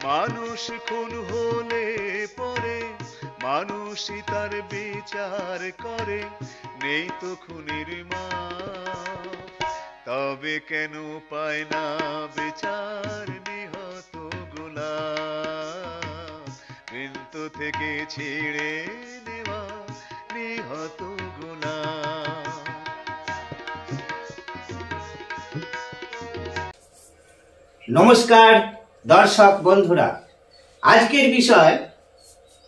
মানুষ খুন হলে পরে মানুষই তার বিচার করে, নেই তো খুনির মাপ। তবে কেন পায় না বিচার নিহত গোলাম, মৃত্যু থেকে ছিঁড়ে নেওয়া নিহত গোলাম। নমস্কার দর্শক বন্ধুরা, আজকের বিষয়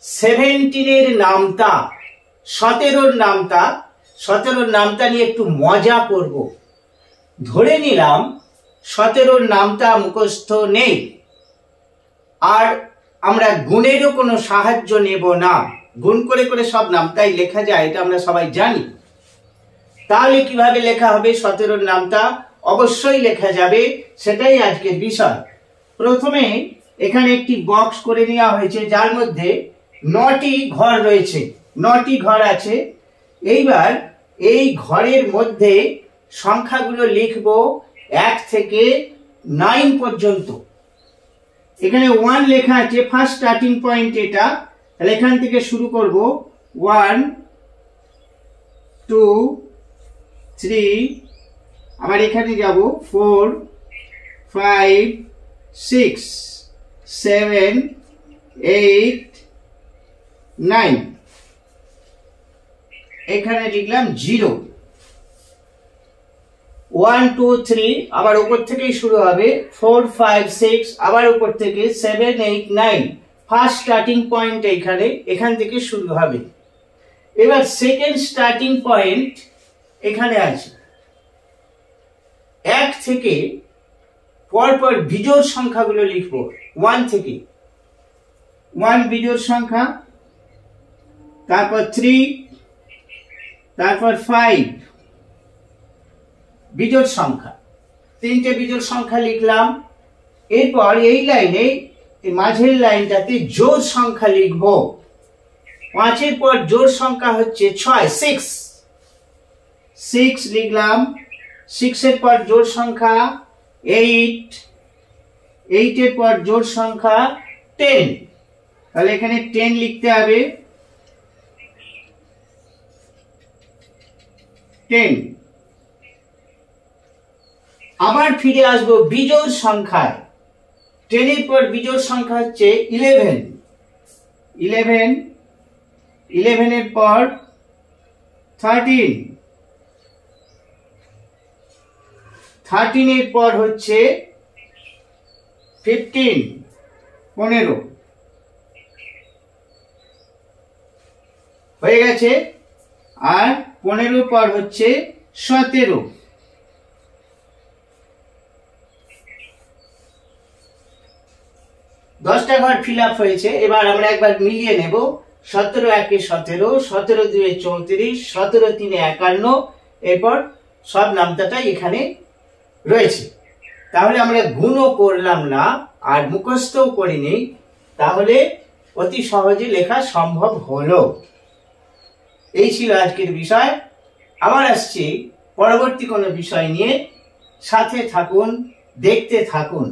17-এর নামতা, 17-র নামতা। 17-র নামতা নিয়ে একটু মজা করব। ধরে নিলাম 17-র নামতা মুখস্থ নেই, আর আমরা গুণেরও কোনো সাহায্য নেব না। গুণ করে করে সব নামতাই লেখা যায়, এটা আমরা সবাই জানি। তাহলে কিভাবে লেখা হবে 17-র নামতা? অবশ্যই লেখা যাবে, সেটাই আজকের বিষয়। প্রথমে এখানে একটি বক্স করে নেওয়া হয়েছে, যার মধ্যে 9টি ঘর রয়েছে, 9টি ঘর আছে। এইবার এই ঘরের মধ্যে সংখ্যাগুলো লিখব 1 থেকে 9 পর্যন্ত। এখানে 1 লেখা আছে, ফার্স্ট স্টার্টিং পয়েন্ট এটা। তাহলে এখান থেকে শুরু করব। 1 2 3, আবার এখানে যাব 4 5 6 7 8 9। এখানে লিখলাম 0 1 2 3, আবার উপর থেকেই শুরু হবে। 4 5 6, আবার উপর থেকে 7 8 9। ফার্স্ট স্টার্টিং পয়েন্ট এখানে, এখান থেকে শুরু হবে। এবার সেকেন্ড স্টার্টিং পয়েন্ট এখানে আছে। 1 থেকে পরপর বিজোড় সংখ্যাগুলো লিখব। 1 থেকে 1 বিজোড় সংখ্যা, তারপর 3, তারপর 5 বিজোড় সংখ্যা। 3টে বিজোড় সংখ্যা লিখলাম। এরপর এই লাইনে, এই মাঝের লাইনটাতে জোড় সংখ্যা লিখব। 5-এর পর জোড় সংখ্যা হচ্ছে 6, 6 লিখলাম। 6-এর পর জোড় সংখ্যা 8, 8-এর পর জোড় সংখ্যা 10। তাহলে এখানে 10 লিখতে হবে। 10। আবার ফিরে আসব বিজোড় সংখ্যায়। 10-এর পর বিজোড় সংখ্যা হচ্ছে 11, 11-এর পর 13, 13-এর পর হচ্ছে 15, 15 হয়ে গেছে। আর 15-এর পর হচ্ছে 17। 10টা ঘর ফিল আপ হয়েছে। এবার আমরা একবার মিলিয়ে নেব। 17 1 17, 17 2 34, 17 3 51। এরপর সব নামতাটাই এখানে রয়েছে। তাহলে আমরা গুণও করলাম না, আর মুখস্থও করিনি, তাহলে অতি সহজে লেখা সম্ভব হলো। এই ছিল আজকের বিষয়। আবার আসছি পরবর্তী কোনো বিষয় নিয়ে। সাথে থাকুন, দেখতে থাকুন।